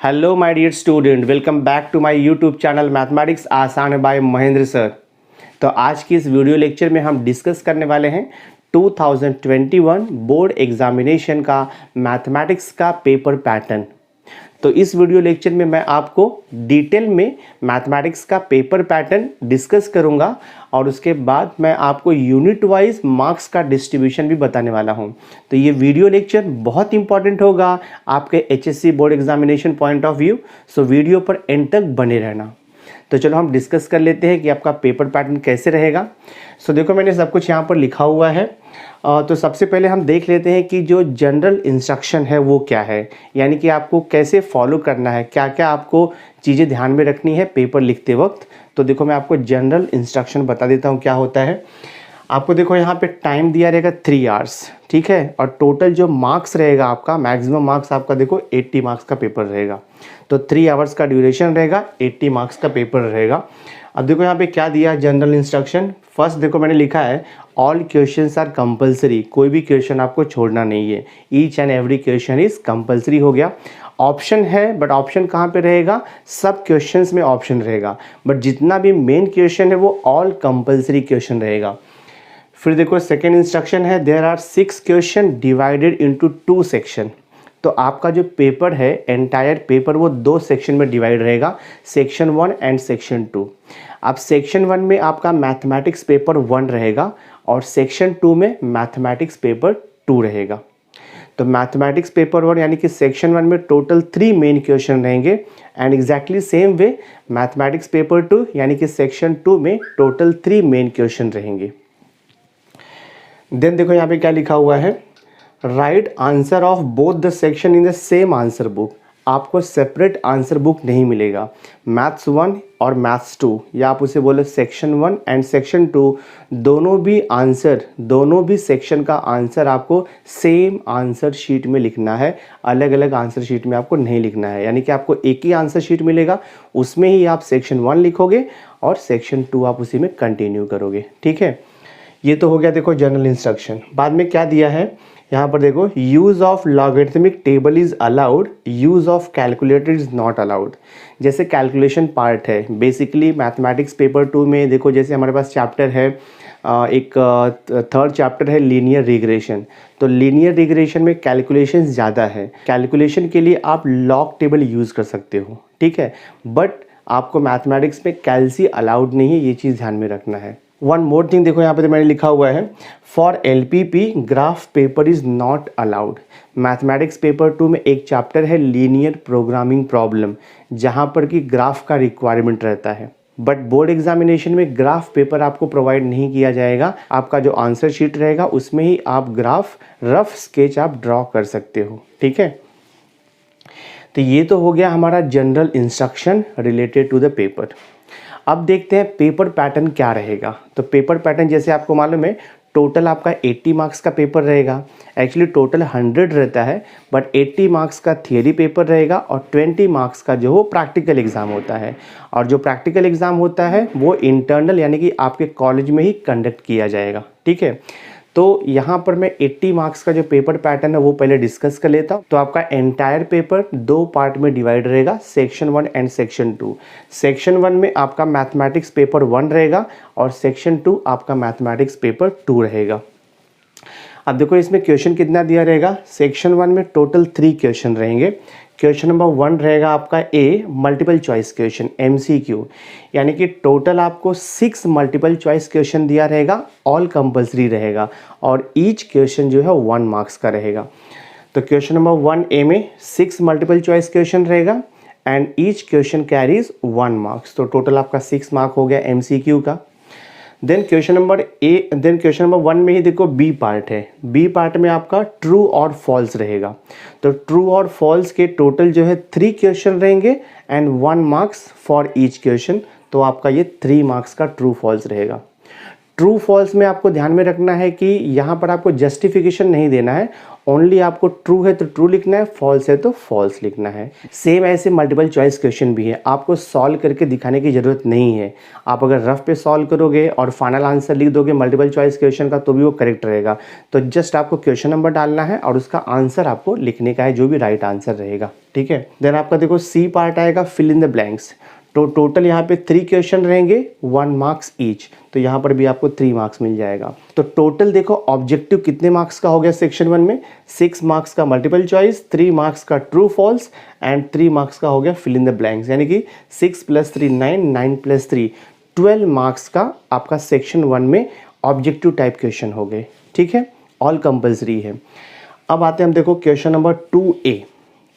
Hello my dear student, welcome back to my YouTube channel mathematics आसान by Mahendra sir. तो आज की इस वीडियो लेक्चर में हम डिस्कस करने वाले हैं 2021 बोर्ड एग्जामिनेशन का मैथमेटिक्स का पेपर पैटर्न। तो इस वीडियो लेक्चर में मैं आपको डिटेल में मैथमेटिक्स का पेपर पैटर्न डिस्कस करूंगा और उसके बाद मैं आपको यूनिट वाइज मार्क्स का डिस्ट्रीब्यूशन भी बताने वाला हूं। तो ये वीडियो लेक्चर बहुत इंपॉर्टेंट होगा आपके HSC board examination point of view. So video पर एंड तक बने रहना। तो चलो हम डिस्कस कर लेते हैं कि आपका पेपर पैटर्न कैसे रहेगा। सो देखो, मैंने सब कुछ यहाँ पर लिखा हुआ है। तो सबसे पहले हम देख लेते हैं कि जो जनरल इंस्ट्रक्शन है वो क्या है, यानी कि आपको कैसे फॉलो करना है, क्या क्या आपको चीज़ें ध्यान में रखनी है पेपर लिखते वक्त। तो देखो, मैं आपको जनरल इंस्ट्रक्शन बता देता हूँ क्या होता है। आपको देखो यहाँ पे टाइम दिया रहेगा 3 आवर्स, ठीक है। और टोटल जो मार्क्स रहेगा आपका, मैक्सिमम मार्क्स आपका देखो 80 मार्क्स का पेपर रहेगा। तो 3 आवर्स का ड्यूरेशन रहेगा, 80 मार्क्स का पेपर रहेगा। अब देखो यहाँ पे क्या दिया जनरल इंस्ट्रक्शन। फर्स्ट देखो मैंने लिखा है ऑल क्वेश्चंस आर कंपलसरी, कोई भी क्वेश्चन आपको छोड़ना नहीं है। Each and every question is compulsory हो गया। ऑप्शन है, बट ऑप्शन कहाँ पे रहेगा, सब क्वेश्चंस में ऑप्शन रहेगा, बट जितना भी मेन क्वेश्चन है वो ऑल कंपलसरी क्वेश्चन रहेगा। फिर देखो सेकेंड इंस्ट्रक्शन है there are 6 question divided into 2 section. तो आपका जो पेपर है एंटायर पेपर वो 2 सेक्शन में डिवाइड रहेगा, सेक्शन 1 एंड सेक्शन 2। अब सेक्शन 1 में आपका मैथमेटिक्स पेपर 1 रहेगा और सेक्शन 2 में मैथमेटिक्स पेपर 2 रहेगा। तो मैथमेटिक्स पेपर 1 यानी कि सेक्शन 1 में टोटल 3 मेन क्वेश्चन रहेंगे and exactly same way mathematics paper 2 यानी कि सेक्शन 2 में टोटल 3 मेन क्वेश्चन रहेंगे। देन देखो यहाँ पे क्या लिखा हुआ है, right answer of both the section in the same answer book. आपको सेपरेट आंसर बुक नहीं मिलेगा। मैथ्स 1 और मैथ्स 2 या आप उसे बोले सेक्शन 1 एंड सेक्शन 2, दोनों भी सेक्शन का आंसर आपको सेम आंसर शीट में लिखना है, अलग अलग आंसर शीट में आपको नहीं लिखना है। यानी कि आपको एक ही आंसर शीट मिलेगा, उसमें ही आप सेक्शन 1 लिखोगे और सेक्शन 2 आप उसी में कंटिन्यू करोगे, ठीक है। ये तो हो गया देखो जनरल इंस्ट्रक्शन। बाद में क्या दिया है यहाँ पर देखो, use of logarithmic table is allowed, use of calculator is not allowed. जैसे कैलकुलेशन पार्ट है बेसिकली मैथमेटिक्स पेपर 2 में, देखो जैसे हमारे पास चैप्टर है एक थर्ड चैप्टर है लीनियर रिग्रेशन। तो लीनियर रिग्रेशन में कैलकुलेशन ज़्यादा है। कैलकुलेशन के लिए आप लॉग टेबल यूज़ कर सकते हो, ठीक है, बट आपको मैथमेटिक्स में कैलसी अलाउड नहीं है, ये चीज़ ध्यान में रखना है। वन मोर थिंग देखो यहाँ पे तो मैंने लिखा हुआ है, for LPP graph paper is not allowed. Mathematics paper 2 में एक चैप्टर है लीनियर प्रोग्रामिंग प्रॉब्लम, जहाँ पर कि ग्राफ का रिक्वायरमेंट रहता है, बट बोर्ड एग्जामिनेशन में ग्राफ पेपर आपको प्रोवाइड नहीं किया जाएगा। आपका जो आंसर शीट रहेगा उसमें ही आप ग्राफ रफ स्केच आप ड्रॉ कर सकते हो, ठीक है। तो ये तो हो गया हमारा general instruction related to the paper. अब देखते हैं पेपर पैटर्न क्या रहेगा। तो पेपर पैटर्न जैसे आपको मालूम है टोटल आपका 80 मार्क्स का पेपर रहेगा। एक्चुअली टोटल 100 रहता है, बट 80 मार्क्स का थियरी पेपर रहेगा और 20 मार्क्स का जो हो प्रैक्टिकल एग्ज़ाम होता है। और जो प्रैक्टिकल एग्ज़ाम होता है वो इंटरनल यानी कि आपके कॉलेज में ही कंडक्ट किया जाएगा, ठीक है। तो यहाँ पर मैं 80 मार्क्स का जो पेपर पैटर्न है वो पहले डिस्कस कर लेता हूँ। तो आपका एंटायर पेपर 2 पार्ट में डिवाइड रहेगा, सेक्शन 1 एंड सेक्शन 2। सेक्शन 1 में आपका मैथमेटिक्स पेपर 1 रहेगा और सेक्शन 2 आपका मैथमेटिक्स पेपर 2 रहेगा। अब देखो इसमें क्वेश्चन कितना दिया रहेगा, सेक्शन 1 में टोटल 3 क्वेश्चन रहेंगे। क्वेश्चन नंबर 1 रहेगा आपका ए मल्टीपल चॉइस क्वेश्चन MCQ, यानी कि टोटल आपको 6 मल्टीपल चॉइस क्वेश्चन दिया रहेगा, ऑल कंपलसरी रहेगा और ईच क्वेश्चन जो है 1 मार्क्स का रहेगा। तो क्वेश्चन नंबर 1 ए में 6 मल्टीपल चॉइस क्वेश्चन रहेगा and each question carries 1 marks. तो टोटल आपका 6 मार्क हो गया MCQ का। देन क्वेश्चन नंबर 1 में ही देखो बी पार्ट है। बी पार्ट में आपका ट्रू और फॉल्स रहेगा। तो ट्रू और फॉल्स के टोटल जो है 3 क्वेश्चन रहेंगे and 1 marks for each question. तो आपका ये 3 मार्क्स का ट्रू फॉल्स रहेगा। ट्रू फॉल्स में आपको ध्यान में रखना है कि यहाँ पर आपको जस्टिफिकेशन नहीं देना है, ओनली आपको ट्रू है तो ट्रू लिखना है, फॉल्स है तो फॉल्स लिखना है। सेम ऐसे मल्टीपल चॉइस क्वेश्चन भी है, आपको सॉल्व करके दिखाने की ज़रूरत नहीं है। आप अगर रफ पे सॉल्व करोगे और फाइनल आंसर लिख दोगे मल्टीपल चॉइस क्वेश्चन का तो भी वो करेक्ट रहेगा। तो जस्ट आपको क्वेश्चन नंबर डालना है और उसका आंसर आपको लिखने का है, जो भी राइट आंसर रहेगा, ठीक है। देन आपका देखो सी पार्ट आएगा फिल इन द ब्लैंक्स। तो टोटल यहाँ पे 3 क्वेश्चन रहेंगे, 1 मार्क्स ईच, तो यहाँ पर भी आपको 3 मार्क्स मिल जाएगा। तो टोटल देखो ऑब्जेक्टिव कितने मार्क्स का हो गया सेक्शन 1 में, 6 मार्क्स का मल्टीपल चॉइस, 3 मार्क्स का ट्रू फॉल्स एंड 3 मार्क्स का हो गया फिल इन द ब्लैंक्स, यानी कि 6 + 3 9, 9 + 3 12 मार्क्स का आपका सेक्शन 1 में ऑब्जेक्टिव टाइप क्वेश्चन हो गए, ठीक है, ऑल कंपल्सरी है। अब आते हैं हम देखो क्वेश्चन नंबर 2A।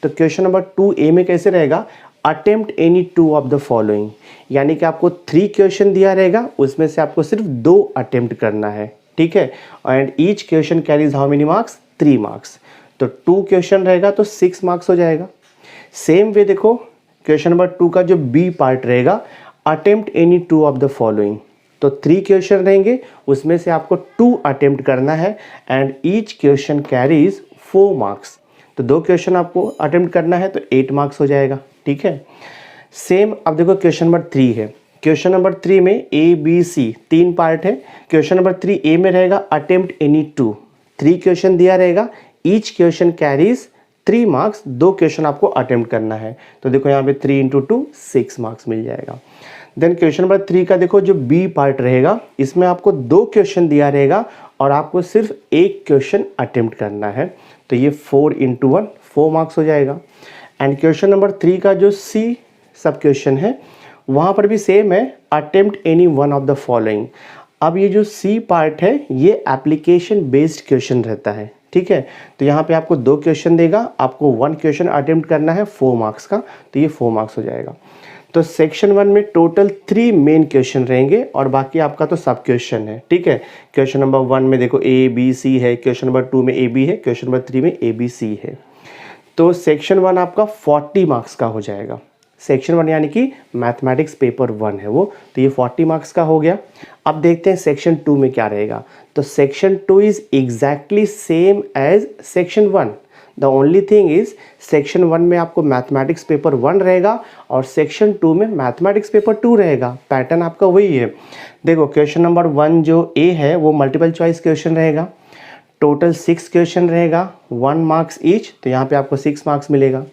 तो क्वेश्चन नंबर 2A में कैसे रहेगा, attempt any 2 of the following, यानी कि आपको 3 क्वेश्चन दिया रहेगा, उसमें से आपको सिर्फ 2 अटेम्प्ट करना है, ठीक है। And each question carries how many marks, 3 marks. तो 2 क्वेश्चन रहेगा तो 6 मार्क्स हो जाएगा। सेम वे देखो क्वेश्चन नंबर 2 का जो बी पार्ट रहेगा, attempt any 2 of the following, तो 3 क्वेश्चन रहेंगे, उसमें से आपको 2 अटेम्प्ट करना है and each question carries 4 marks. तो 2 क्वेश्चन आपको अटेम्प्ट करना है तो 8 मार्क्स हो जाएगा, ठीक है। सेम अब देखो क्वेश्चन नंबर 3 है। क्वेश्चन नंबर 3 में ए बी सी 3 पार्ट है। क्वेश्चन नंबर 3A में रहेगा अटेम्प्ट एनी 2, 3 क्वेश्चन दिया रहेगा, each question carries 3 marks, 2 question आपको अटेम्प्ट करना है। तो देखो यहाँ पे 3 × 2 6 मार्क्स मिल जाएगा। देन क्वेश्चन नंबर 3 का देखो जो बी पार्ट रहेगा, इसमें आपको 2 क्वेश्चन दिया रहेगा और आपको सिर्फ 1 क्वेश्चन अटेम्प्ट करना है, तो ये 4 × 1 4 मार्क्स हो जाएगा। एंड क्वेश्चन नंबर 3 का जो सी सब क्वेश्चन है, वहाँ पर भी सेम है, attempt any 1 of the following. अब ये जो सी पार्ट है ये एप्लीकेशन बेस्ड क्वेश्चन रहता है, ठीक है। तो यहाँ पे आपको 2 क्वेश्चन देगा, आपको 1 क्वेश्चन अटेम्प्ट करना है 4 मार्क्स का, तो ये 4 मार्क्स हो जाएगा। तो सेक्शन 1 में टोटल 3 मेन क्वेश्चन रहेंगे और बाकी आपका तो सब क्वेश्चन है, ठीक है। क्वेश्चन नंबर 1 में देखो ए बी सी है, क्वेश्चन नंबर 2 में ए बी है, क्वेश्चन नंबर 3 में ए बी सी है। तो सेक्शन 1 आपका 40 मार्क्स का हो जाएगा। सेक्शन 1 यानी कि मैथमेटिक्स पेपर 1 है वो, तो ये 40 मार्क्स का हो गया। अब देखते हैं सेक्शन 2 में क्या रहेगा। तो section 2 is exactly same as section 1। The only thing is section 1 में आपको मैथमेटिक्स पेपर 1 रहेगा और सेक्शन 2 में मैथमेटिक्स पेपर 2 रहेगा। पैटर्न आपका वही है। देखो क्वेश्चन नंबर 1 जो ए है वो मल्टीपल चॉइस क्वेश्चन रहेगा, टोटल 6 क्वेश्चन रहेगा, 1 मार्क्स ईच, तो यहाँ पे आपको 6 मार्क्स मिलेगा।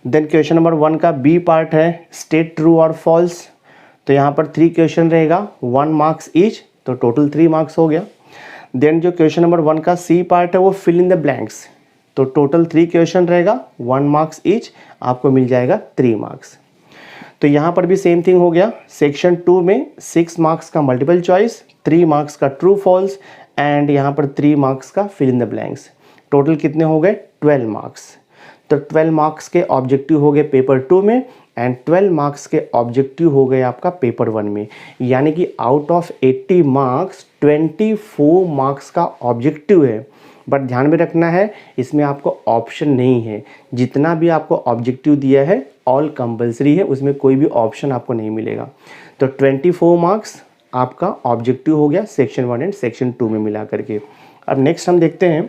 देन क्वेश्चन नंबर 1 का बी पार्ट है स्टेट ट्रू और फॉल्स, तो यहाँ पर 3 क्वेश्चन रहेगा, 1 मार्क्स ईच, तो टोटल 3 मार्क्स हो गया। देन जो क्वेश्चन नंबर 1 का सी पार्ट है वो फिल इन द ब्लैंक्स, तो टोटल 3 क्वेश्चन रहेगा, 1 मार्क्स ईच, आपको मिल जाएगा 3 मार्क्स। तो यहाँ पर भी सेम थिंग हो गया। सेक्शन 2 में 6 मार्क्स का मल्टीपल चॉइस, 3 मार्क्स का ट्रू फॉल्स एंड यहाँ पर 3 मार्क्स का fill in the blanks. Total कितने हो गए, 12 मार्क्स। तो 12 मार्क्स के ऑब्जेक्टिव हो गए पेपर 2 में एंड 12 मार्क्स के ऑब्जेक्टिव हो गए आपका पेपर 1 में, यानी कि आउट ऑफ 80 मार्क्स 24 मार्क्स का ऑब्जेक्टिव है। बट ध्यान में रखना है इसमें आपको ऑप्शन नहीं है, जितना भी आपको ऑब्जेक्टिव दिया है ऑल कंपल्सरी है, उसमें कोई भी ऑप्शन आपको नहीं मिलेगा। तो 24 मार्क्स आपका ऑब्जेक्टिव हो गया सेक्शन 1 एंड सेक्शन 2 में मिला करके। अब नेक्स्ट हम देखते हैं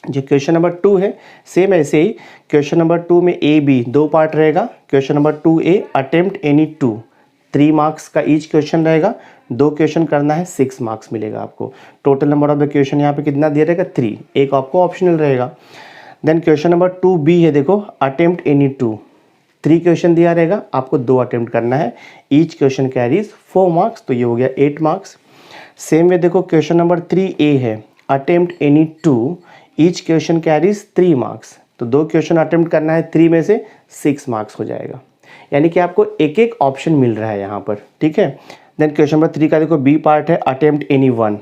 जो क्वेश्चन नंबर 2 है, सेम ऐसे ही क्वेश्चन नंबर 2 में ए बी 2 पार्ट रहेगा। Question number 2A attempt any 2, 3 marks का ईच क्वेश्चन रहेगा, 2 क्वेश्चन करना है, 6 मार्क्स मिलेगा आपको। Total number of the question यहाँ पे कितना दिया रहेगा, 3, एक आपको ऑप्शनल रहेगा। देन क्वेश्चन नंबर 2B है, देखो अटेम्प्ट एनी 2, 3 क्वेश्चन दिया रहेगा, आपको 2 अटेम्प्ट करना है, ईच क्वेश्चन कैरीज 4 मार्क्स, तो ये हो गया 8 मार्क्स। सेम वे देखो क्वेश्चन नंबर 3A है attempt any 2, each question carries 3 marks, तो 2 क्वेश्चन अटेम्प्ट करना है, 3 में से 6 मार्क्स हो जाएगा, यानी कि आपको एक एक ऑप्शन मिल रहा है यहाँ पर, ठीक है। देन क्वेश्चन नंबर 3 का देखो बी पार्ट है अटेम्प्ट एनी 1,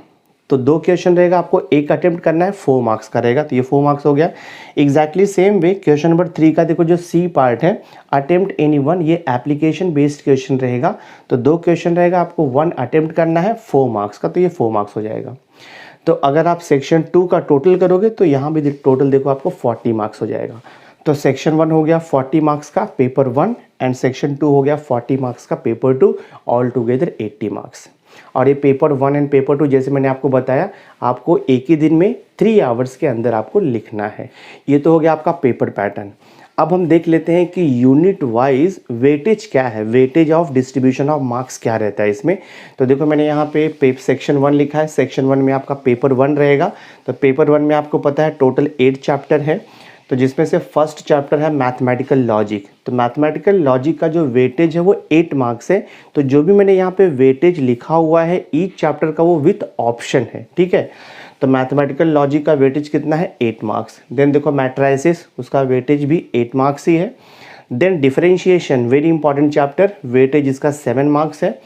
तो 2 क्वेश्चन रहेगा, आपको एक अटेम्प्ट करना है, 4 मार्क्स का रहेगा, तो ये 4 मार्क्स हो गया। Exactly same way question number 3 का देखो जो सी पार्ट है अटेम्प्ट एनी 1, ये एप्लीकेशन बेस्ड क्वेश्चन रहेगा, तो 2 क्वेश्चन रहेगा, आपको 1 अटेम्प्ट करना है 4 मार्क्स का, तो ये 4 मार्क्स हो जाएगा। तो अगर आप सेक्शन 2 का टोटल करोगे तो यहाँ भी टोटल देखो आपको 40 मार्क्स हो जाएगा। तो सेक्शन 1 हो गया 40 मार्क्स का पेपर 1 एंड सेक्शन 2 हो गया 40 मार्क्स का पेपर 2, ऑल टुगेदर 80 मार्क्स। और ये पेपर 1 एंड पेपर 2 जैसे मैंने आपको बताया आपको एक ही दिन में 3 आवर्स के अंदर आपको लिखना है। ये तो हो गया आपका पेपर पैटर्न। अब हम देख लेते हैं कि यूनिट वाइज वेटेज क्या है, weightage of distribution of marks क्या रहता है इसमें। तो देखो मैंने यहाँ पे सेक्शन 1 लिखा है। सेक्शन 1 में आपका पेपर 1 रहेगा। तो पेपर 1 में आपको पता है टोटल 8 चैप्टर है, तो जिसमें से फर्स्ट चैप्टर है मैथमेटिकल लॉजिक। तो मैथमेटिकल लॉजिक का जो वेटेज है वो 8 मार्क्स है। तो जो भी मैंने यहाँ पे वेटेज लिखा हुआ है ईच चैप्टर का वो विथ ऑप्शन है, ठीक है। तो मैथमेटिकल लॉजिक का वेटेज कितना है 8 मार्क्स। देन देखो मैट्राइसिस, उसका वेटेज भी 8 मार्क्स ही है। Then differentiation, very important chapter, weightage इसका 7 मार्क्स है।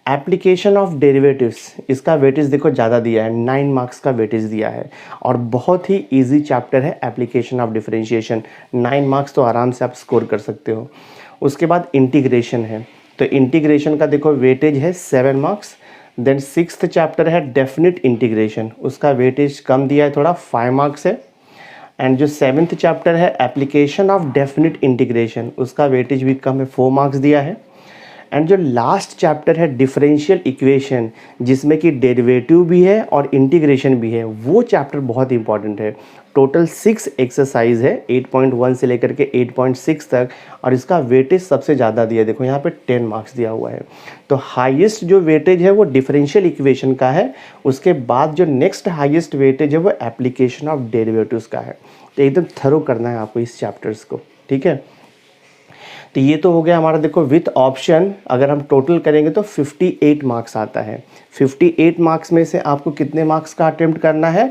एप्लीकेशन ऑफ डेरिवेटिव्स, इसका वेटेज देखो ज़्यादा दिया है, 9 मार्क्स का वेटेज दिया है और बहुत ही इजी चैप्टर है एप्लीकेशन ऑफ डिफरेंशिएशन। 9 मार्क्स तो आराम से आप स्कोर कर सकते हो। उसके बाद इंटीग्रेशन है, तो इंटीग्रेशन का देखो वेटेज है 7 मार्क्स। देन 6th चैप्टर है डेफिनिट इंटीग्रेशन, उसका वेटेज कम दिया है थोड़ा, 5 मार्क्स है। एंड जो 7th चैप्टर है एप्लीकेशन ऑफ डेफिनिट इंटीग्रेशन, उसका वेटेज भी कम है, 4 मार्क्स दिया है। एंड जो लास्ट चैप्टर है डिफरेंशियल इक्वेशन, जिसमें कि डेरिवेटिव भी है और इंटीग्रेशन भी है, वो चैप्टर बहुत इंपॉर्टेंट है। टोटल 6 एक्सरसाइज है 8.1 से लेकर के 8.6 तक और इसका वेटेज सबसे ज़्यादा दिया है, देखो यहाँ पे 10 मार्क्स दिया हुआ है। तो हाईएस्ट जो वेटेज है वो डिफरेंशियल इक्वेशन का है। उसके बाद जो नेक्स्ट हाईएस्ट वेटेज है वो एप्लीकेशन ऑफ डेरिवेटिव्स का है। तो एकदम थरो करना है आपको इस चैप्टर्स को, ठीक है। तो ये तो हो गया हमारा देखो विथ ऑप्शन। अगर हम टोटल करेंगे तो 58 मार्क्स आता है। 58 मार्क्स में से आपको कितने मार्क्स का अटेम्प्ट करना है,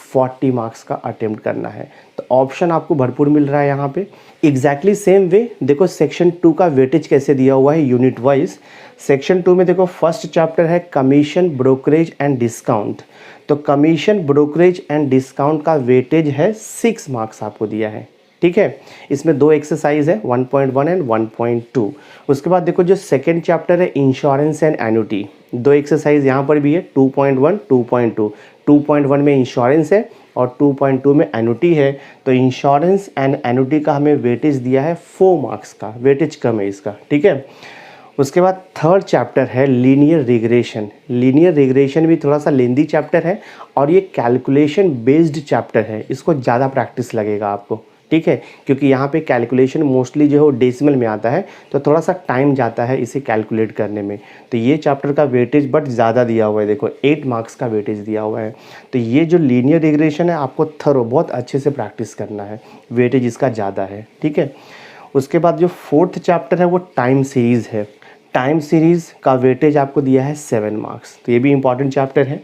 40 मार्क्स का अटेम्प्ट करना है। तो ऑप्शन आपको भरपूर मिल रहा है यहाँ पे। एग्जैक्टली सेम वे देखो सेक्शन 2 का वेटेज कैसे दिया हुआ है यूनिट वाइज। सेक्शन 2 में देखो फर्स्ट चैप्टर है कमीशन ब्रोकरेज एंड डिस्काउंट। तो कमीशन ब्रोकरेज एंड डिस्काउंट का वेटेज है 6 मार्क्स आपको दिया है, ठीक है। इसमें 2 एक्सरसाइज है 1.1 एंड 1.2। उसके बाद देखो जो सेकेंड चैप्टर है इंश्योरेंस एंड एन्युटी, 2 एक्सरसाइज यहाँ पर भी है 2.1 2.2। 2.1 में इंश्योरेंस है और 2.2 में एन्युटी है। तो इंश्योरेंस एंड एन्युटी का हमें वेटेज दिया है 4 मार्क्स का, वेटेज कम है इसका, ठीक है। उसके बाद थर्ड चैप्टर है लीनियर रिग्रेशन। लीनियर रिग्रेशन भी थोड़ा सा लेंदी चैप्टर है और ये कैलकुलेशन बेस्ड चैप्टर है, इसको ज़्यादा प्रैक्टिस लगेगा आपको, ठीक है, क्योंकि यहाँ पे कैलकुलेशन मोस्टली जो है डेसिमल में आता है, तो थोड़ा सा टाइम जाता है इसे कैलकुलेट करने में। तो ये चैप्टर का वेटेज बट ज़्यादा दिया हुआ है, देखो 8 मार्क्स का वेटेज दिया हुआ है। तो ये जो लीनियर रिग्रेशन है आपको थरो बहुत अच्छे से प्रैक्टिस करना है, वेटेज इसका ज़्यादा है, ठीक है। उसके बाद जो फोर्थ चैप्टर है वो टाइम सीरीज़ है। टाइम सीरीज़ का वेटेज आपको दिया है 7 मार्क्स, तो ये भी इंपॉर्टेंट चैप्टर है।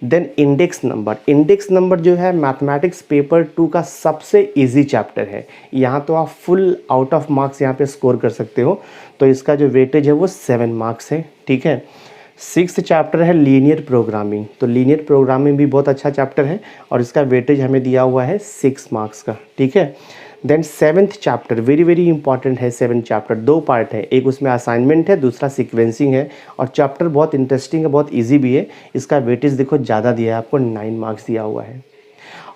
Then index number, index number जो है मैथमेटिक्स पेपर 2 का सबसे इजी चैप्टर है। यहाँ तो आप फुल आउट ऑफ मार्क्स यहाँ पे स्कोर कर सकते हो। तो इसका जो वेटेज है वो 7 मार्क्स है, ठीक है। 6th चैप्टर है लीनियर प्रोग्रामिंग। तो लीनियर प्रोग्रामिंग भी बहुत अच्छा चैप्टर है और इसका वेटेज हमें दिया हुआ है 6 मार्क्स का, ठीक है। Then 7th chapter very very important है। 7th चैप्टर 2 पार्ट है, एक उसमें असाइनमेंट है, दूसरा सीक्वेंसिंग है और चैप्टर बहुत इंटरेस्टिंग है, बहुत इजी भी है। इसका वेटेज देखो ज़्यादा दिया है आपको, 9 मार्क्स दिया हुआ है।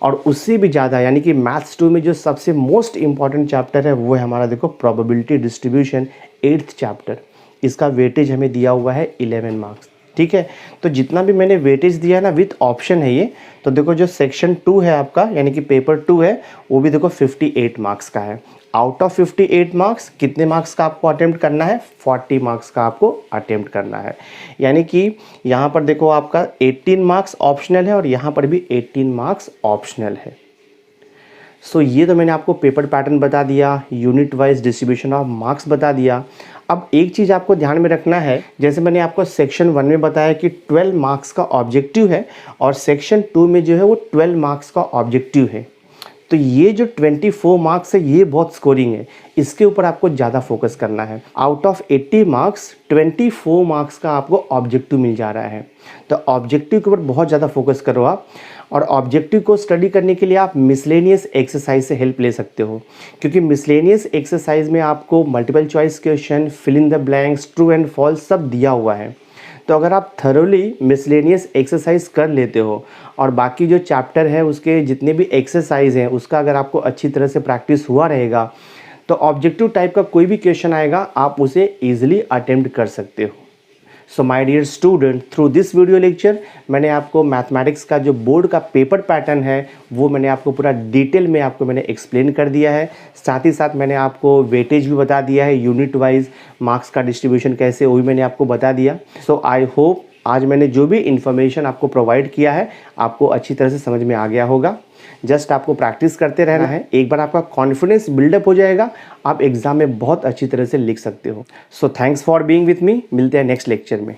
और उससे भी ज़्यादा यानी कि मैथ्स 2 में जो सबसे मोस्ट इंपॉर्टेंट चैप्टर है वो है हमारा देखो प्रोबेबिलिटी डिस्ट्रीब्यूशन, 8th चैप्टर। इसका वेटेज हमें दिया हुआ है 11 मार्क्स, ठीक है। तो जितना भी मैंने वेटेज दिया है ना विथ ऑप्शन है ये। तो देखो जो सेक्शन 2 है आपका यानी कि पेपर 2 है वो भी देखो 58 मार्क्स का है। आउट ऑफ 58 मार्क्स कितने मार्क्स का आपको अटेम्प्ट करना है, 40 मार्क्स का आपको अटेम्प्ट करना है। यानी कि यहाँ पर देखो आपका 18 मार्क्स ऑप्शनल है और यहाँ पर भी 18 मार्क्स ऑप्शनल है। सो ये तो मैंने आपको पेपर पैटर्न बता दिया, unit wise distribution of marks बता दिया। अब एक चीज़ आपको ध्यान में रखना है, जैसे मैंने आपको सेक्शन 1 में बताया कि 12 मार्क्स का ऑब्जेक्टिव है और सेक्शन 2 में जो है वो 12 मार्क्स का ऑब्जेक्टिव है। तो ये जो 24 मार्क्स है ये बहुत स्कोरिंग है, इसके ऊपर आपको ज़्यादा फोकस करना है। आउट ऑफ 80 मार्क्स 24 मार्क्स का आपको ऑब्जेक्टिव मिल जा रहा है। तो ऑब्जेक्टिव के ऊपर बहुत ज़्यादा फोकस करो आप। और ऑब्जेक्टिव को स्टडी करने के लिए आप मिसलेनियस एक्सरसाइज से हेल्प ले सकते हो, क्योंकि मिसलेनियस एक्सरसाइज में आपको multiple choice question, fill in the blanks, true and false सब दिया हुआ है। तो अगर आप थरोली मिसलेनियस एक्सरसाइज कर लेते हो और बाकी जो चैप्टर है उसके जितने भी एक्सरसाइज हैं उसका अगर आपको अच्छी तरह से प्रैक्टिस हुआ रहेगा तो ऑब्जेक्टिव टाइप का कोई भी क्वेश्चन आएगा आप उसे ईजिली अटेम्प्ट कर सकते हो। So my dear student, through this video lecture मैंने आपको मैथमेटिक्स का जो बोर्ड का पेपर पैटर्न है वो मैंने आपको पूरा डिटेल में आपको मैंने एक्सप्लेन कर दिया है। साथ ही साथ मैंने आपको वेटेज भी बता दिया है, यूनिट वाइज मार्क्स का डिस्ट्रीब्यूशन कैसे, वो भी मैंने आपको बता दिया। सो आई होप आज मैंने जो भी इन्फॉर्मेशन आपको प्रोवाइड किया है आपको अच्छी तरह से समझ में आ गया होगा। जस्ट आपको प्रैक्टिस करते रहना है, एक बार आपका कॉन्फिडेंस बिल्डअप हो जाएगा, आप एग्जाम में बहुत अच्छी तरह से लिख सकते हो। So thanks for being with me, मिलते हैं नेक्स्ट लेक्चर में।